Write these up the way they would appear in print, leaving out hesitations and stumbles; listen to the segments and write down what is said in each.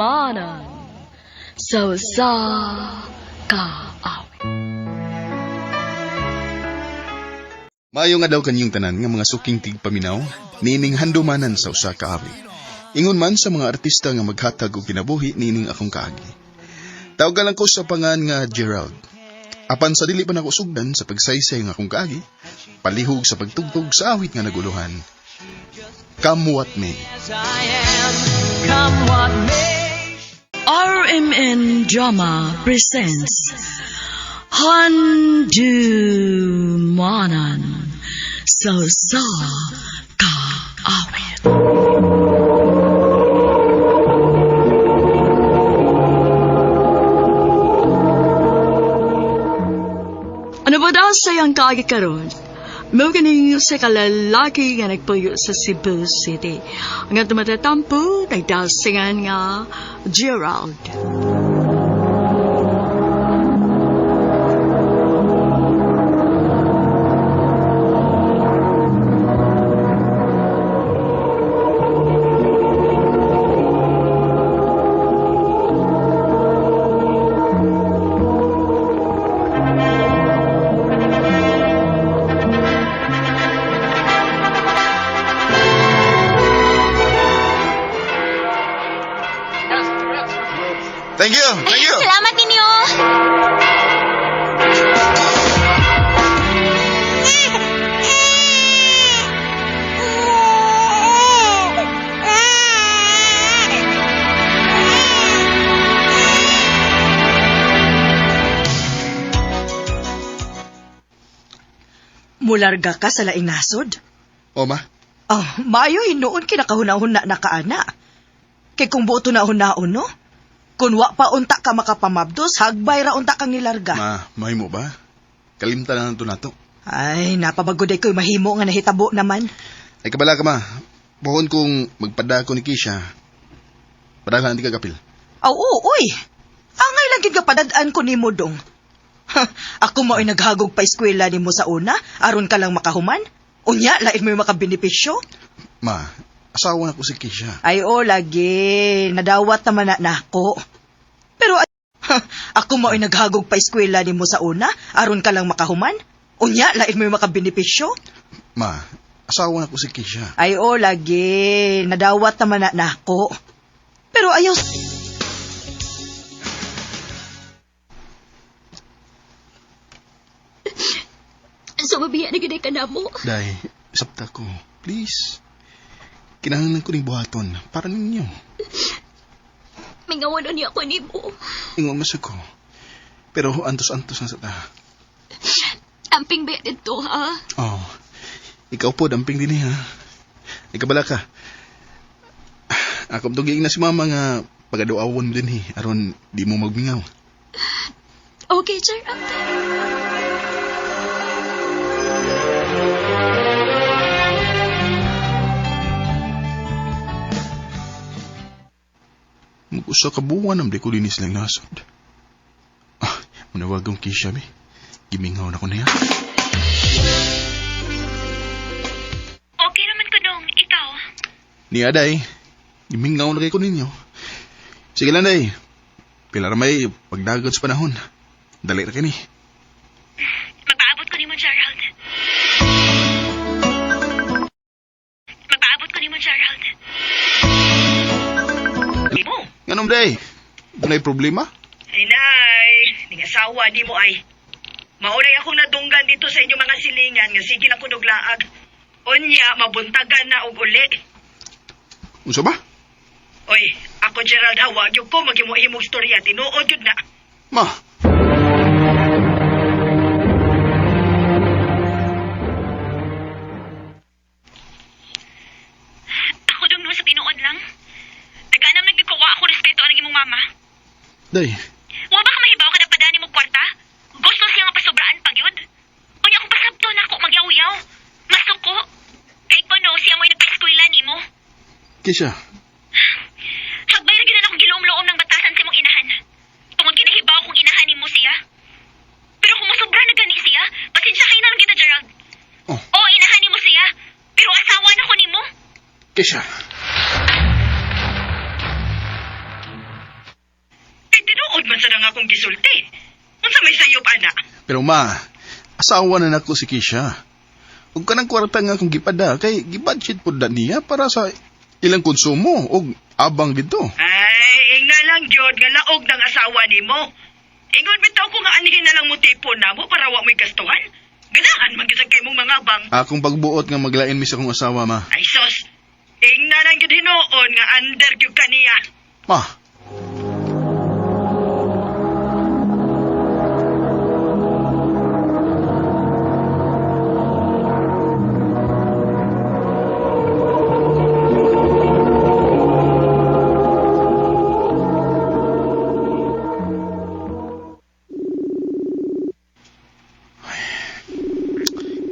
manan sa kaawit. Maayo nga daw kanyang tanan nga mga suking tigpaminaw, nining handumanan sa usa ka abi. Ingon man sa mga artista nga maghatag og kinabuhi nining akong kaagi. Tawagan lang ko sa pangan nga Gerald. Apan sa dili pa nako sugdan sa pagsaysay nga akong kaagi, palihog sa pagtugtog sa awit nga naguluhan. Come what may. RMN Drama presents Handumanan sa kaawit. Ano ba daw sayang kaagi karon? Mao ganing sa kalalaki nga nagpuyo sa Cebu City. Ang tumatatampo, nagdasingan nga Gerald. Thank you! Salamat ninyo! Mularga ka sa laing nasod? O ma, Maayo hinuon kinakahuna-huna na kaana. Kay kung buto na hunaon, no? Kung wa pa unta ka makapamabdos, hagbay ra unta kang nilarga. mahimo ba? Kalimtan na to nato. Ay, napabagoday ko'y mahimo nga nahitabo naman. Ay kabala ka ma, buhon kong magpada ko ni Kisha. Padala hindi ka kapil. Uy! Angay lang gid ka padadaan ko nimo dong. Ako mo ay naghagog pa eskwela nimo sa una, aron ka lang makahuman. Unya, lain mo yung makabenepisyo. Ma, asawa na ko si Kisha. Ay, lagi. Nadawat naman na nako. Pero, ako mo ay naghagog pa eskwela nimo sa una, aron ka lang makahuman. Unya, lain mo yung makabenepisyo. Ma, asawa na ko si Kisha. Ay, lagi. Nadawat naman na nako. Pero ayaw... Sumabiya na gina ka na mo. Day, sabta ko. Please. Kinahanglan ko ning buhaton para ninyo. Mingawanan niya ako ni mo. Ingon masuk ko. Pero antos-antos na sa ta. Amping ba dito, ha? Oh, ikaw po, damping din ha. Ikabala ka. Ako tugig na si mama nga pagaduawon mo din aron di mo magmingaw. Okay, Gerald. Mag-usa ka buwan ang di ko linis lang nasod. Manawagong Kisha, be. Gimingaw na ko na yan. Okay naman ko dong, ikaw. Ni Aday, gimingaw na kayo ko ninyo. Sige lang, Day. Pila ramay pagdagat sa panahon. Dali na kini. Magpaabot ko ni mo, Gerald. Mo? Ganun, Day. Dunay problema? Ay, nay. Ning asawa di mo ay. Maunay akong nadunggan dito sa inyong mga silingan nga sige na kunog laag. Unya, mabuntagan na og uli. Unsa ba? Oy, ako Gerald Hawa, gyud ko maghimuhimong storya tinuod jud na. Ma, Ako dong no sa tinuod lang. Taganam nagdikuha ako respeto ang imong mama. Day. Wa ba ka mahibaw ka na padani mo kwarta? Gusto siya nga pasobraan pagyud. Unya kung pasabto na ako magyaw-yaw. Masuko. Kay pa no siya mo'y nagpaskwela nimo. Kisha, Hagbay ra gyud na akong giloom-loom ng batasan sa imong inahan. Tungod kinahibaw kong inahan nimo siya. Pero kung mosobra na gani siya, pasensya kay na lang kita, Gerald. Oh. Oo, inahan nimo siya. Pero asawa na ko nimo. Kisha. Lisod man sa nga akong gisulti. Unsa may sayop, ana? Pero ma, asawa na nako si Kisha. Ug kanang kwarta nga akong gipada kay gibudget pud na niya para sa ilang konsumo ug abang dito. Ay, ingna lang jud nga laog ng asawa nimo. Ingon bitaw ko nga anhin na lang mo tipon namo para wa mo'y gastuhan. Ganahan man gisag kay mong mga bang. Akong pagbuot nga maglain mi sa akong asawa, ma. Ay sos, ingna lang jud hinuon nga under jud kaniya. Ma,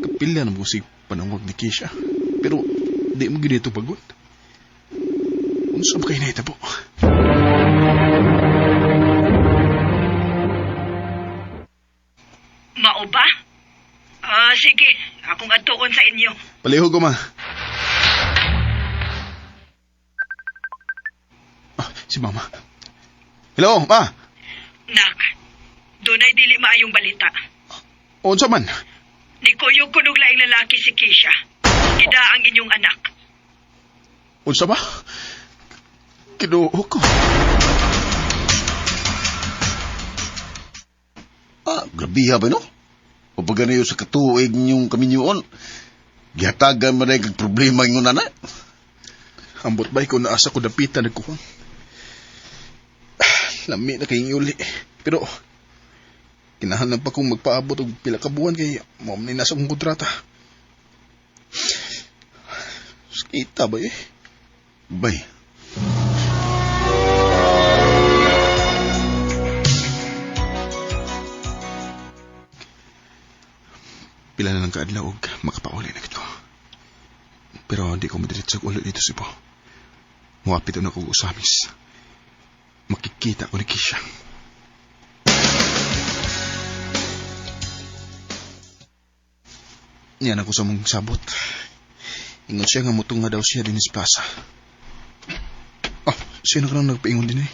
kapila na mo si panangwag ni Kisha. Pero di mo ginito pagod. Unsa ba kayo nahitabo? Mao ba? Sige, akong atuon sa inyo. Paliho ko, ma. Si mama. Hello, ma. Nak, dunay dili maayong balita. Unsa man? Nikuyog ko nung laing lalaki si Kisha. Ida ang inyong anak. Unsa ba? Kinuho ko. Grabiha ba, no? O pag ganayo sa katuig niyong kaminyoon, gihatagan man kag problema yung nana. Ambot ba ko naasa ko dapitan nagkuhon. Lami na kayong uli. Pero, kinahanglan pa kong magpaabot og pila ka buwan kay mo man nasa akong kontrata. Kita ba eh? Bay, Pila na lang kaadlaw og makapauli na kito. Pero di ko madiretso ulit dito si Po. Muapit na kong usamis. Makikita ko ni Kisha. Yan ako sa mong sabot. Ingon siya nga mutong nga daw siya din sa plaza. Sino ka lang nagpaingon din eh?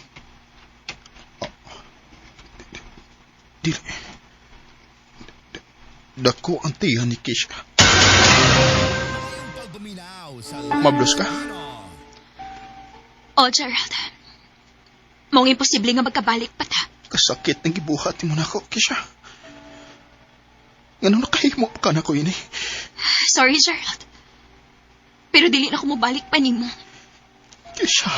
Dili. Dako ang tiyan ni Kisha. Mablos ka? Oh, Gerald. Mong imposible nga magkabalik pa ta. Kasakit ng gibuhat mo na ako, Kisha. Ganun nakahimo ka na ko ini. Sorry, Gerald. Pero dili na ko mobalik pa nimo. Kisha.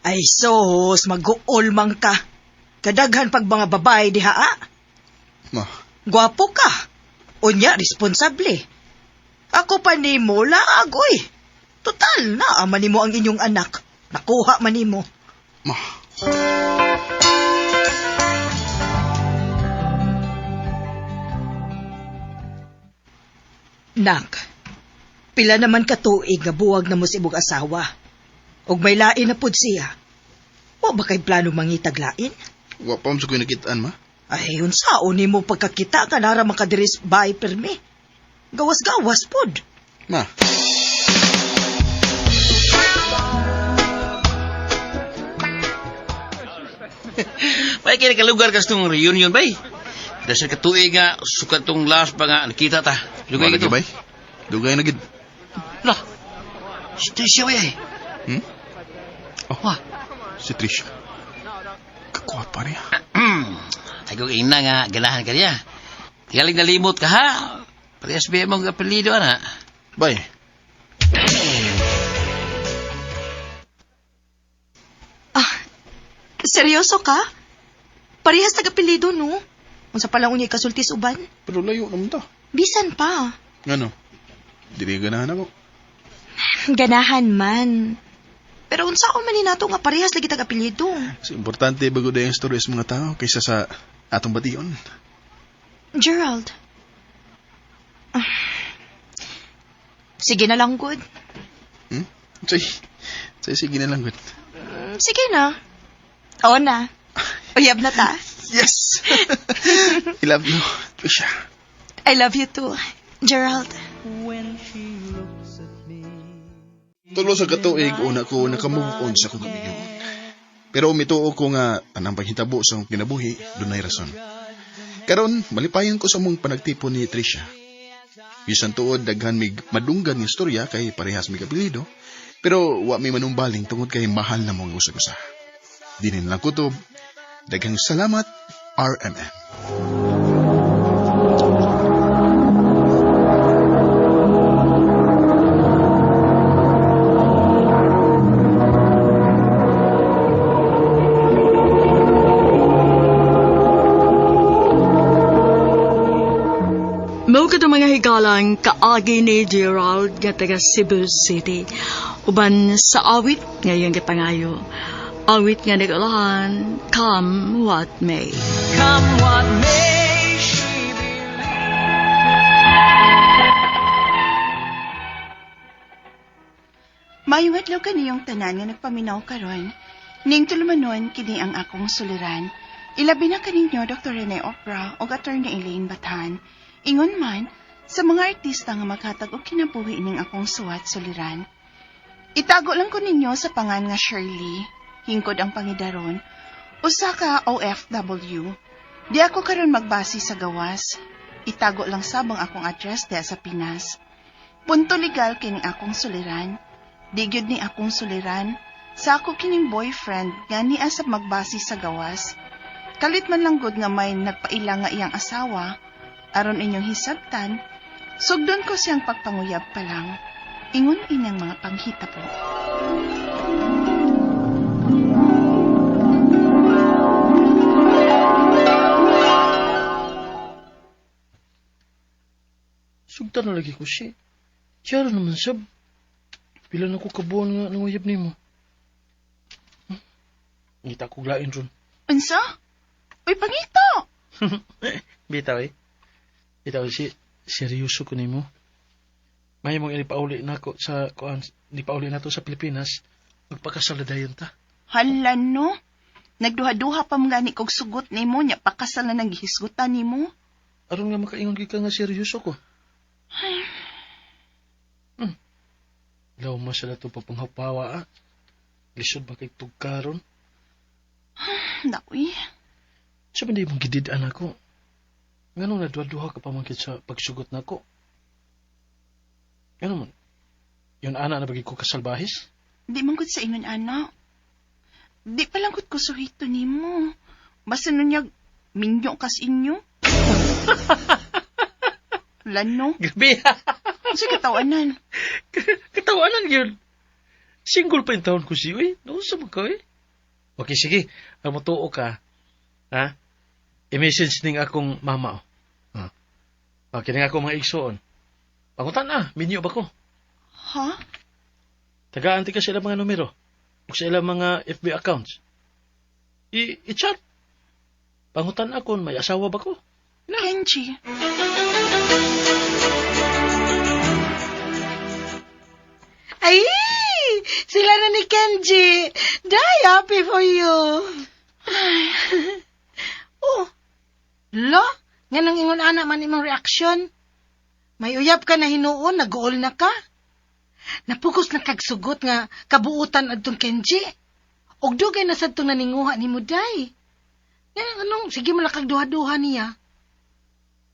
Ay sos, mag-uol man ka. Kadaghan pag mga babae diha, Ma, Gwapo ka. Unya, responsable. Ako pa ni mo, laagoy. Total, naaman ni mo ang inyong anak. Nakuha man ni mo. ma. Nak, pila naman katuig nga buwag na mo si ibong asawa. Og may lain na pud siya. O ba kay plano mangitag lain? Wa pa mo sa ko'y nakitaan, ma. Ay, unsaon ni mo pagkakita ka nara makadiris bahay permi. Gawas-gawas pud. Ma. May kaya kalugar kas tong reunion bay. Dasar katuig nga sukat tong last pa nga nakita ta. Lugay Wala gitu. gibay? Dugay na gid. Lah. Si Tricia bay. Hmm? Oh, Wah. si Trisha. Kakwapa niya. Tago ina nga ganahan ka niya. Galing nalimot ka ha. Parehas ba mong apelido ana? Bay. Seryoso ka? Parehas nag-apelido, no? Unsa pa lang unyay kasultis uban? Pero layo naman ta. Bisan pa. Ano? Dili ganahan ako. Ganahan man. Pero unsa ko man ni nato nga parehas lagi tag-apelido? Mas importante bago dayang story sa mga tao kaysa sa atong bation. Gerald. Sige na lang, good. Hmm? Sige na lang, good. Sige na. Oo na. Uyab na ta. Yes! I love you, Trisha. I love you too, Gerald. When she looks at me, Tulo sa katuig, una ko nakamove on sa akong kamiyon. Pero mituo ko nga tanang paghitabo sa akong kinabuhi, dunay rason. Karon, malipayan ko sa mong panagtipon ni Tricia. Bisan tuod, daghan mig madunggan nga istorya kay parehas mig apelido, pero wa may manumbaling tungod kay mahal na mong usag-usa. Dinin lang kutob, daghang salamat, RMN. Mao kada mga higalang kaagi ni Gerald nga taga Cebu City. Uban sa awit ngayong gipangayo. Awit nga nagalahan, Come What May. Come what may, she Mayong adlaw kaniyong tanan nga nagpaminaw karon. Ning tulumanon kini ang akong suliran. Ilabi na kaninyo Dr. Rene Opera o Attorney Elaine Batan. Ingon man sa mga artista nga maghatag og kinabuhi ning akong suwat suliran. Itago lang ko ninyo sa pangan nga Shirley, hingkod ang pangidaron, usa ka OFW. Di ako karon magbase sa gawas. Itago lang sabang akong address diha sa Pinas. Punto legal kini akong suliran. Di gyud ni akong suliran sa ako kining boyfriend nga niya sa magbase sa gawas. Kalit man lang gud nga may nagpaila nga iyang asawa, aron inyong hisabtan, sugdon ko siyang pagpanguyab pa lang. Ingon inang mga panghita po. Sugta na lagi ko siya. Siyara naman sab. Pila na ko kabuan nga nanguyab ni mo. Ngita ko glain ron. Unsa? Uy, pangito! Bitaw eh. Bitaw si seryoso ko nimo. May mong inipauli na ko sa kuan, ipauli na to sa Pilipinas. Magpakasal na dayon ta. Hala no? Nagduha-duha pa mga ni kog sugot nimo nya pakasal na nang gihisgutan nimo. Aron nga makaingon gyud ka nga seryoso ko. Law mas na to papanghapawa ah. Lisod ba kay tugkaron? Nawi. Sa hindi mong gididaan ako. Nganong nadwa-duha ka pamangkit sa pagsugot nako? Ano man? Yun ana na bagi ko kasalbahis? Di man gud sa ingon ana. Di pa lang gud ko suhito nimo. Basta nunyag minyo kas inyo. Lano? Grabe. Sa katawanan. Katawanan yun. Single pa yung taon ko siya eh. Nausa mo ka eh. Okay, sige. Ang matuo ka. Ha? I-message ning akong mama. Ha? Okay, ning akong mga igsoon. Pangutan na. Minyo ba ko? Ha? Tagaan ka sila mga numero. O sila mga FB accounts. I-chat. Pangutan ako. May asawa ba ko? Kenji. Ay! Sila na ni Kenji. Die happy for you. Oh. Lo, nga nang ingon ana man imong reaksyon. May uyab ka na hinuon, nag-uol na ka. Napukos na kagsugot nga kabuutan adtong Kenji. Og dugay na sad tong naninguha ni mo day. Nga anong sige mo lang kag duha-duha niya.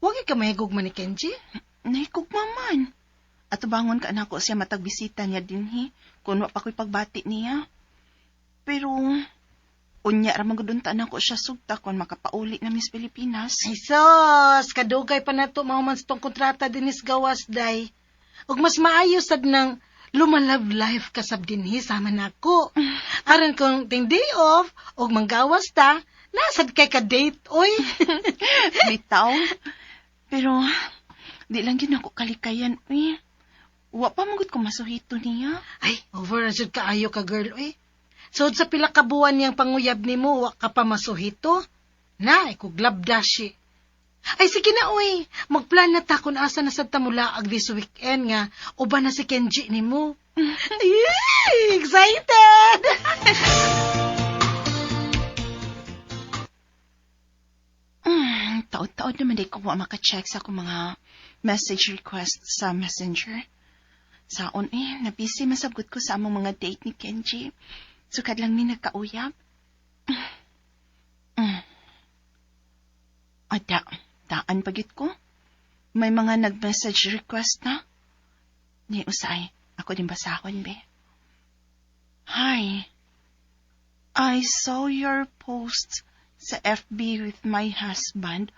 Wagi ka mahigog man ni Kenji. Naikog maman. At bangon ka na ko siya matagbisita niya dinhi kung wa pa ko'y pagbati niya. Pero, unya ramang gudunta na ko siya sugta kung makapauli na Miss Pilipinas. Ay sos, kadugay pa na to mahuman sa tong kontrata dinis gawas day. Ug mas maayo sad nang lumalove life kasab dinhi sama nako. Aron kung ting day off ug manggawas ta, nasad kay ka date oy. Bitaw. Pero, di lang yun ako kalikayan, uy. Wa pa magod ko masuhito niya. Ay, over na jud kaayo ka girl oy. Sod sa pila ka buwan niyang panguyab nimo wa ka pa masuhito. Na, ikuglab dashi. Ay sige na oy, magplan na ta kung asa na sad ta mula ag this weekend nga uban na si Kenji nimo. Yay! Excited! Taod-taod naman di ko wa maka-check sa akong mga message request sa Messenger. Saon nabisi masabgot ko sa among mga date ni Kenji. Sukad lang mi nagkauyab. Daan pagit ko. May mga nag-message request na. Ni usay, ako din basahon, be. Hi. I saw your post sa FB with my husband.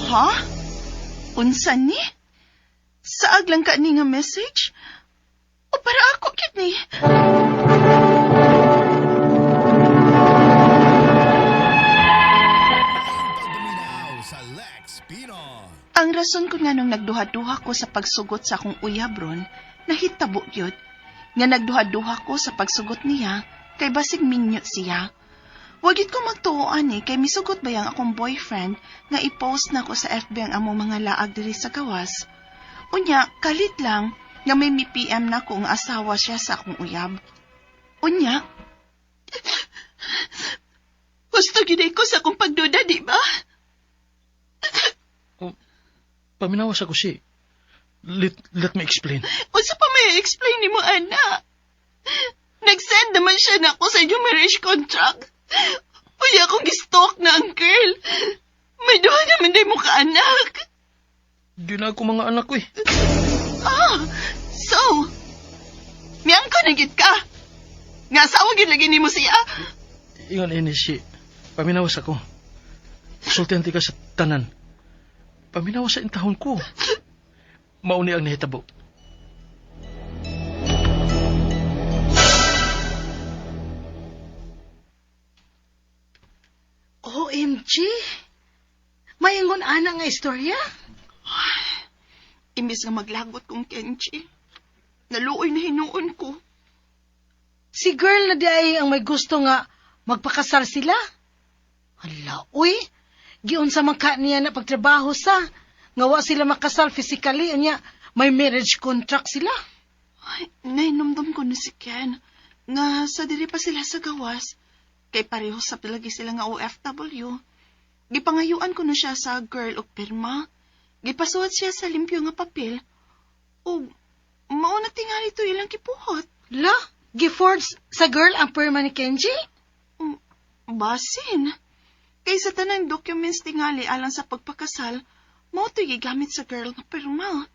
Ha? Unsa ni? Saag lang ka ni nga message? O para ako, kit ni? Ang rason ko nga nung nagduha-duha ko sa pagsugot sa akong uyabron, nahitabo yun. Nga nagduha-duha ko sa pagsugot niya, kay basig minyo siya. Wagit ko magtuoan kay misugot bayang akong boyfriend nga i-post na ko sa FB ang among mga laag diri sa gawas. Unya, kalit lang nga may PM na ko nga asawa siya sa akong uyab. Unya, gusto gid ko sa akong pagduda, di ba? Paminawas ako si. Let me explain. Unsa pa may explain ni mo, anak? Nag-send naman siya na ako sa inyong marriage contract. Uya akong gistalk na ang girl. May duha naman day mo ka, anak. Di na ako mga anak ko eh. So, miyang ka na gid ka. Nga asawa gid lagi ni mo siya. Ingon ini si. Paminawas ako. Sultihan ti ka sa tanan. Paminawas sa intahon ko. Mauni ang nahitabo. OMG! May ingon ana nga istorya? Imbis nga maglagot kong Kenji, naluoy na hinuon ko. Si girl na di ay ang may gusto nga magpakasal sila? Hala, uy! Giun sa mangka niya na pagtrabaho sa, nga wa sila makasal physically, anya may marriage contract sila. Ay, nainumdum ko na si Ken, nga sa diri pa sila sa gawas, kay pareho sa pilagi sila nga OFW. Gipangayuan ko na siya sa girl o pirma, gipasuot siya sa limpyo nga papel, o mauna tingali to ilang kipuhot. La, giforge sa girl ang perma ni Kenji? Basin. Kay sa tanang documents tingali alang sa pagpakasal, mo ito gigamit sa girl nga pirma.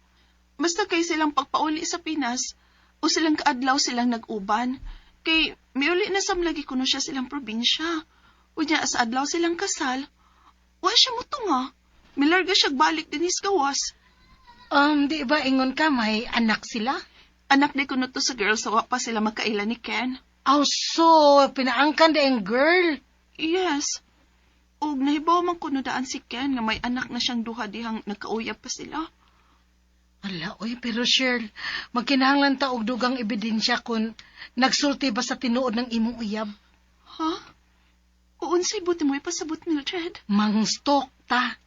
Basta kay silang pagpauli sa Pinas, o silang kaadlaw silang nag-uban, kay miuli na samlagi kuno siya silang probinsya. O niya sa adlaw silang kasal, wa siya mo nga. Milarga siya balik din is gawas. Di ba ingon ka may anak sila? Anak di kuno to sa girl sa wa pa sila magkaila ni Ken. So, pinaangkan da yung girl. Yes. Og nahibaw man kuno daan si Ken nga may anak na siyang duha dihang nagkauyab pa sila. Ala, oy, pero Cheryl, magkinahanglan ta og dugang ebidensya kung nagsulti ba sa tinuod ng imong uyab. Ha? Uunsay buti mo ipasabot, Mildred? Mangstok ta.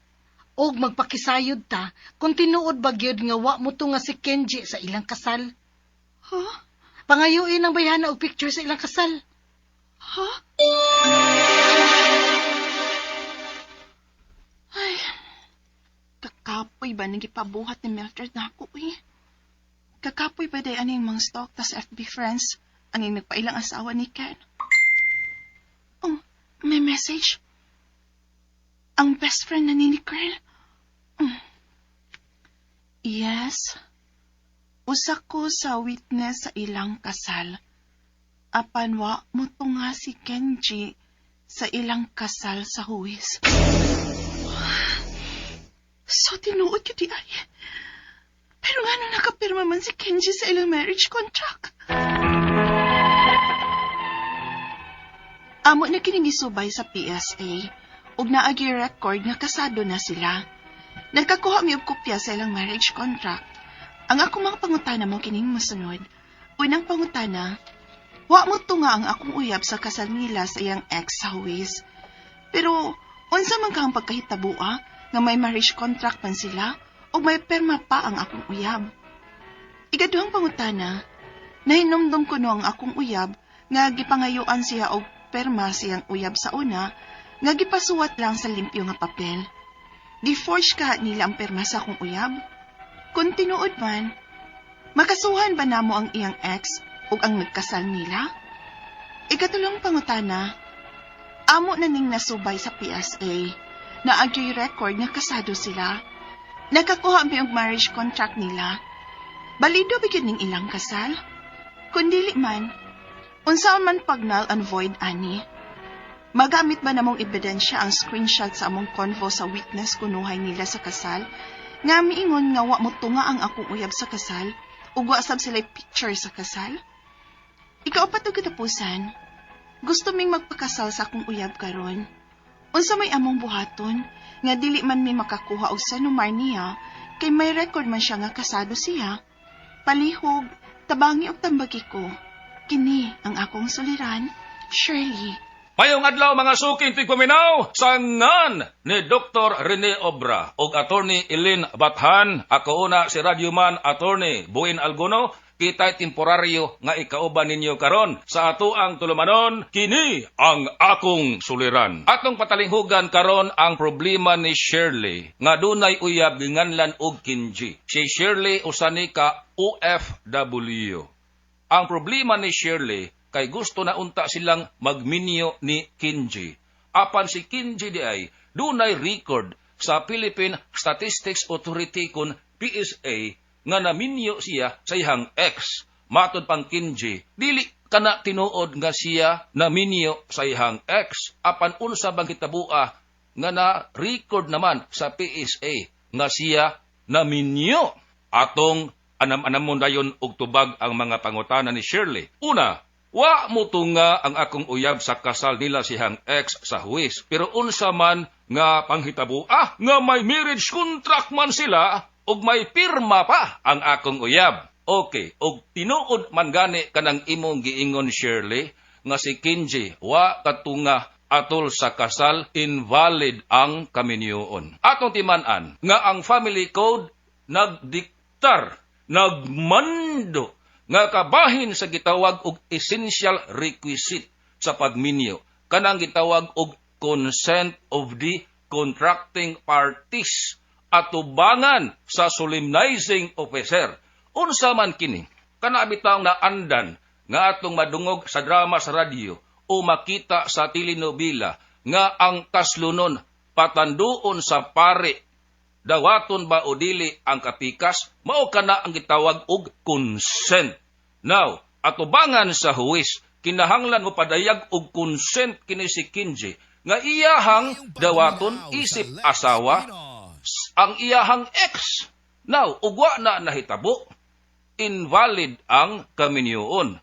Og magpakisayod ta kung tinuod ba gyud nga wa mo to nga si Kenji sa ilang kasal. Ha? Pangayuin ang bayana og picture sa ilang kasal. Ha? Ay, kakapoy ba nagipabuhat ni Mildred na ako Kakapoy ba day aning mga stalk tas FB friends aning nagpailang asawa ni Ken? Oh, may message. Ang best friend na ni Girl. Yes. Usa ko sa witness sa ilang kasal. Apan wa mo to nga si Kenji sa ilang kasal sa huwis. So, tinuod ka di ay. Pero nga nung nakapirma man si Kenji sa ilang marriage contract. Amo na kinigisubay sa PSA ug naagi record nga kasado na sila. Nagkakuha mi og kopya sa ilang marriage contract. Ang akong mga pangutana mo kining masunod. Unang pangutana, wa mo to nga ang akong uyab sa kasal nila sa iyang ex sa huwis. Pero, unsa man ka ang pagkahitabua nga may marriage contract man sila o may perma pa ang akong uyab. Ikaduhang pangutana, nahinumdum ko no ang akong uyab nga gipangayuan siya og perma siyang uyab sa una nga gipasuwat lang sa limpyo nga papel. Gi-forge ka nila ang perma sa akong uyab? Kung tinuod man, Makasuhan ba namo ang iyang ex ug ang nagkasal nila? Ikatulong pangutana, amo na ning nasubay sa PSA na agyoy record nga kasado sila. Nakakuha mi og marriage contract nila. Balido ba gyud ning ilang kasal? Kung dili man, unsaon man pag null and void ani? Magamit ba namong ebidensya ang screenshot sa among convo sa witness kunuhay nila sa kasal? Nga miingon nga wa mo tunga ang akong uyab sa kasal ug wa sab sila picture sa kasal? Ikaupat og katapusan, gusto ming magpakasal sa akong uyab karon. Unsa may among buhaton nga dili man mi makakuha og sanumar niya kay may record man siya nga kasado siya. Palihog, tabangi og tambagi ko. Kini ang akong suliran, Shirley. Mayong adlaw mga suking tigpaminaw, sangan ni Dr. Rene Obra ug Attorney Eileen Bathan, ako una si Radyoman Attorney Buin Alguno, kita'y temporaryo nga ikauban ninyo karon sa atoang tulumanon, kini ang akong suliran. Atong patalinghugan karon ang problema ni Shirley nga dunay uyab ginganlan og Kinji. Si Shirley usani ka OFW. Ang problema ni Shirley kay gusto na unta silang magminyo ni Kinji. Apan si Kinji di ay dunay record sa Philippine Statistics Authority kun PSA nga naminyo siya sa iyang ex. Matod pang Kinji, dili kana tinuod nga siya naminyo sa iyang ex. Apan unsa bang kitabua nga na-record naman sa PSA nga siya naminyo. Atong anam-anamon dayon og tubag ang mga pangutana ni Shirley. Una, wa mo tunga ang akong uyab sa kasal nila siyang ex sa huwis. Pero unsa man nga panghitabo, nga may marriage contract man sila ug may pirma pa ang akong uyab. Okay, ug tinuod man gani kanang imong giingon Shirley nga si Kinji wa katunga atol sa kasal, invalid ang kaminyoon. Atong timan-an nga ang family code nagdiktar, nagmando nga kabahin sa gitawag og essential requisite sa pagminyo, kanang gitawag og consent of the contracting parties, atubangan sa solemnizing officer. Unsa man kini, kana bitaw na andan nga atong madungog sa drama sa radyo o makita sa telenovela nga ang kaslunon patanduon sa pare, dawaton ba o dili ang kapikas, mao kana ang gitawag og consent. Now, atubangan sa huwis, kinahanglan mo padayag og consent kini si Kinji nga iyahang dawaton isip asawa ang iyahang ex. Now, ugwa na nahitabo, invalid ang kaminyoon.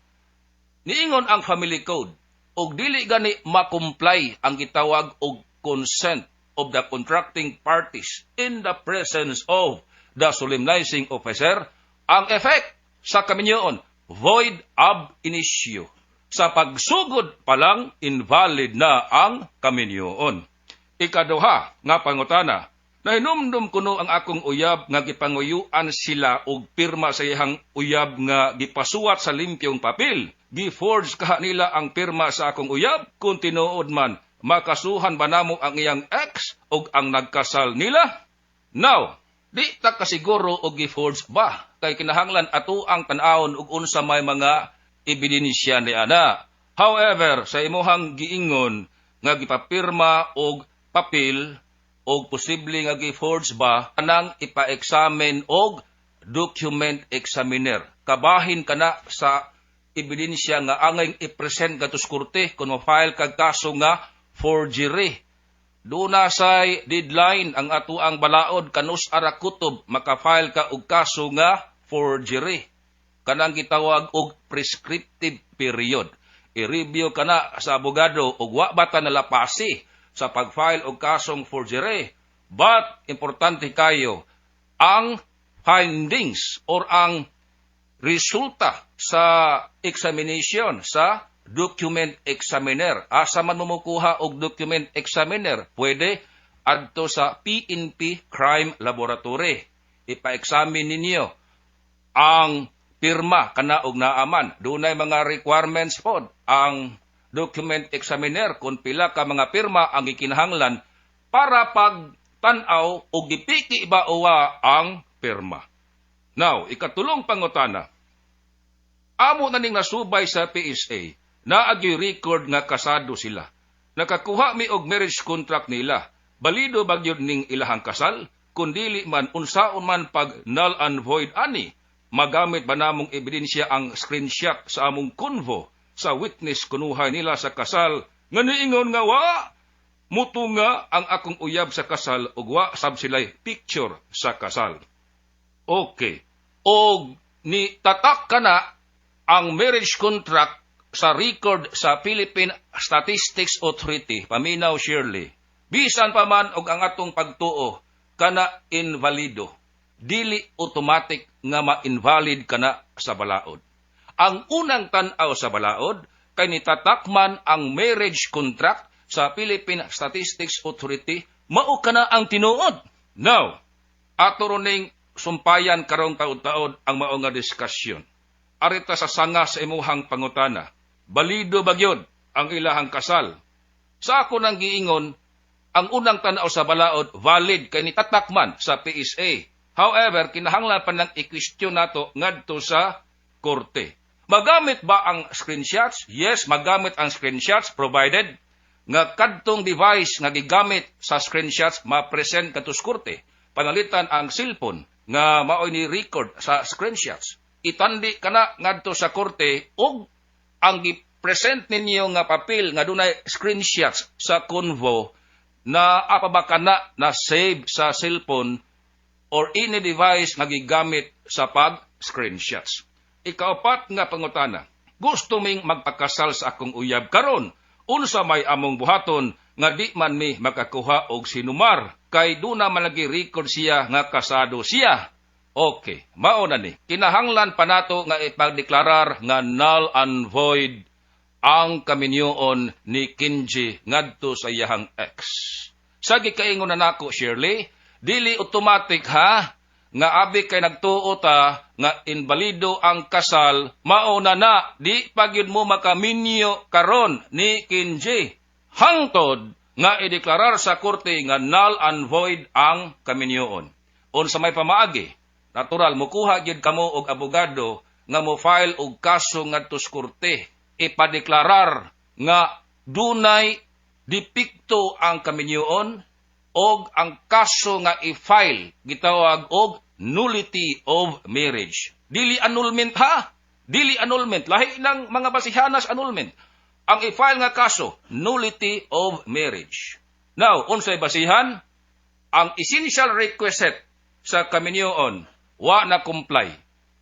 Niingon ang family code, og dili gani makomply ang gitawag og consent of the contracting parties in the presence of the solemnizing officer, ang effect sa kaminyoon, void ab initio. Sa pagsugod pa lang, invalid na ang kaminyoon. Ikaduha nga pangutana, nahinumdum kuno ang akong uyab nga gipanguyuan sila og pirma sa iyang uyab nga gipasuwat sa limpyong papel. Giforge kaha nila ang pirma sa akong uyab, kung tinuod man, makasuhan ba namo ang iyang ex og ang nagkasal nila? Now, di ta kasiguro og giforge ba? Kay kinahanglan ato ang tan-awon ug unsa may mga ebidensya ni ana. However, sa imuhang giingon nga gipapirma og papel og posible nga giforge ba, kanang ipa-examine og document examiner. Kabahin kana sa ebidensya nga angay i-present katus korte kung ma-file kag kaso nga forgery. Doon say deadline ang ato ang balaod kanus ara kutob makafile ka og kaso nga forgery. Kanang gitawag og prescriptive period. I-review kana sa abogado og wa bata nalapasi sa pag-file og kasong forgery. But importante kayo ang findings or ang resulta sa examination sa document examiner. Asa man mumukuha og document examiner, pwede adto sa PNP Crime Laboratory. Ipa-examine ninyo ang pirma kana og naaman. Dunay mga requirements pod ang document examiner kung pila ka mga pirma ang gikinahanglan para pagtan-aw og gipiki ba uwa ang pirma. Now, ikatulong pangutana. Amo na ning nasubay sa PSA na agi record nga kasado sila. Nakakuha mi og marriage contract nila. Balido bagyod ning ilahang kasal, kundili man unsaon man pag null and void ani. Magamit ba namong ebidensya ang screenshot sa among convo sa witness kunuhay nila sa kasal nga niingon nga wa muto nga ang akong uyab sa kasal ug wa sab sila'y picture sa kasal. Okay. Og ni tatak kana ang marriage contract sa record sa Philippine Statistics Authority, paminaw Shirley. Bisan pa man og ang atong pagtuo kana invalido, dili automatic nga ma-invalid kana sa balaod. Ang unang tan-aw sa balaod kay nitatakman ang marriage contract sa Philippine Statistics Authority, mao kana ang tinuod. Now, ato ning sumpayan karong taud-taud ang mao nga diskusyon. Arita sa sanga sa imuhang pangutana, balido bagyod ang ilahang kasal. Sa ako nang giingon, ang unang tanaw sa balaod valid kay nitatakman sa PSA. However, kinahanglan pa nang i-question nato ngadto sa korte. Magamit ba ang screenshots? Yes, magamit ang screenshots provided nga kadtong device nga gigamit sa screenshots ma-present kadto sa korte. Panalitan ang cellphone nga maoy ni record sa screenshots. Itandi kana ngadto sa korte og ang gi-present ninyo nga papel nga dunay screenshots sa convo na apabakana na save sa cellphone or any device nga gigamit sa pag-screenshots. Ikaapat nga pangutana, gusto ming magpakasal sa akong uyab karon, unsa may among buhaton nga di man mi makakuha og sinumar kay duna man lagi record siya nga kasado siya. Okay, mao na ni. Kinahanglan pa nato nga ipagdeklarar nga null and void ang kaminyoon ni Kenji ngadto sa iyahang ex. Sa gikaingon na nako Shirley, dili automatic ha nga abi kay nagtuo ta nga invalido ang kasal, mao na di pagyud mo makaminyo karon ni Kenji. Hangtod nga ideklarar sa korte nga null and void ang kaminyoon. Unsa may pamaagi, natural, mukuha gyud kamo og abogado nga mo file og kaso ngadto sa korte. Ipadeklarar nga dunay dipikto ang kaminyoon og ang kaso nga i-file gitawag og nullity of marriage. Dili annulment ha? Dili annulment. Lahi ng mga basihanas annulment. Ang i-file nga kaso, nullity of marriage. Now, unsay basihan? Ang essential requisite sa kaminyoon wa na comply.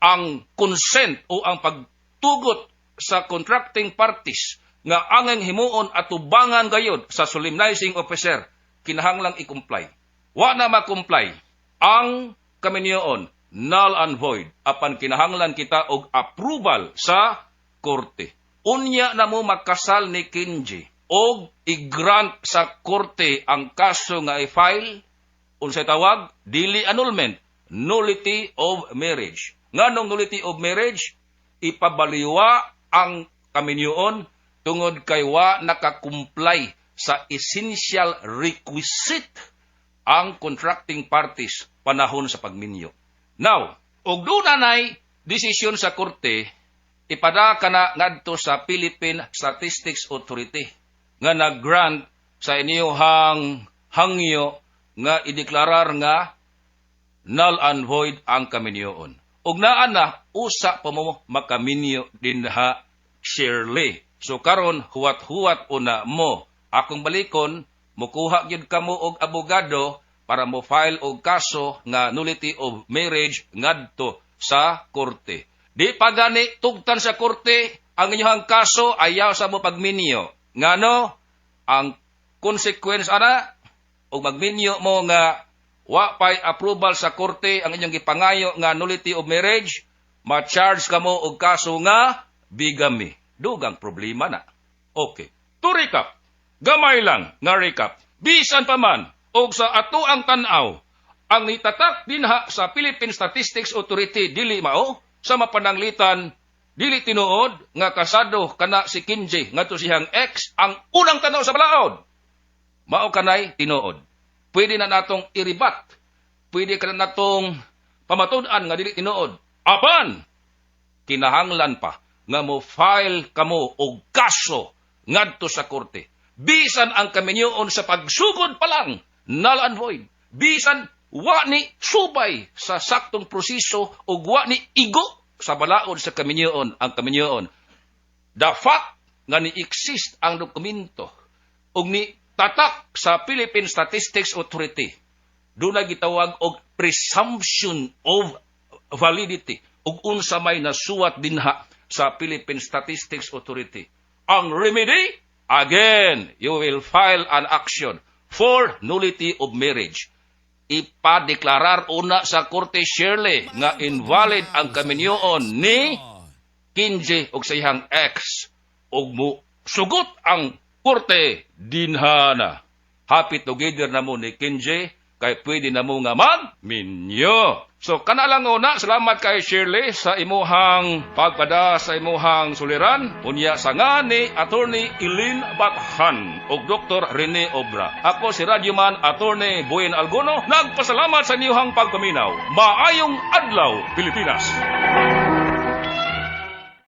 Ang consent o ang pagtugot sa contracting parties nga angeng himuon at tubangan gayud sa solemnizing officer kinahanglang i-comply. Wa na ma-comply ang kaminyoon null and void apan kinahanglan kita og approval sa korte. Unya na mo makasal ni Kenji og i-grant sa korte ang kaso nga i-file unsay tawag dili annulment, nullity of marriage. Nganong nullity of marriage? Ipabaliwa ang kaminyoon tungod kay wa nakakumplay sa essential requisite ang contracting parties panahon sa pagminyo. Now, og dunay desisyon sa korte, ipada kana ngadto sa Philippine Statistics Authority nga nag-grant sa inyong hangyo nga ideklarar nga null and void ang kaminyoon. Og naa na usa pa mo makaminyo dinha Shirley. So karon huwat-huwat una mo akong balikon mukuha gyud kamo og abogado para mo file og kaso nga nullity of marriage ngadto sa korte. Di pa gani tugtan sa korte ang inyong kaso ayaw sa mo pagminyo. Ngano ang consequence ana og magminyo mo nga wa pay approval sa korte ang inyong gipangayo nga nullity of marriage, ma-charge kamo og kaso nga bigamy. Dugang problema na. Okay. To recap, gamay lang nga recap. Bisan pa man og sa ato ang tan-aw, ang nitatak dinha sa Philippine Statistics Authority dili mao sa mapananglitan dili tinuod nga kasado kana si Kenji ngadto siyang ex ang unang tan-aw sa balaod. Mao kanay tinuod. Pwede na natong iribat. Pwede ka na natong pamatud-an nga dili tinuod. Apan kinahanglan pa nga mo file kamo og kaso ngadto sa korte. Bisan ang kaminyoon sa pagsugod pa lang null and void. Bisan wa ni subay sa saktong proseso ug wa ni igo sa balaod sa kaminyoon ang kaminyoon. The fact nga ni-exist ang dokumento ug ni tatak sa Philippine Statistics Authority, doon na gitawag og presumption of validity ug unsa may nasuwat dinha sa Philippine Statistics Authority. Ang remedy, again, you will file an action for nullity of marriage. Ipadeklarar una sa Korte Shirley nga invalid ang kaminyoon ni Kinje og sa iyang ex ug mo sugot ang korte dinhana. Happy together na mo ni Kinje kay pwede na mo nga magminyo. So kana lang una, salamat kay Shirley sa imuhang pagpada sa imuhang suliran. Unya sa nga ni Attorney Eileen Bathan ug Dr. Rene Obra. Ako si Radyoman Attorney Boyen Algono, nagpasalamat sa inyong pagpaminaw. Maayong adlaw, Pilipinas!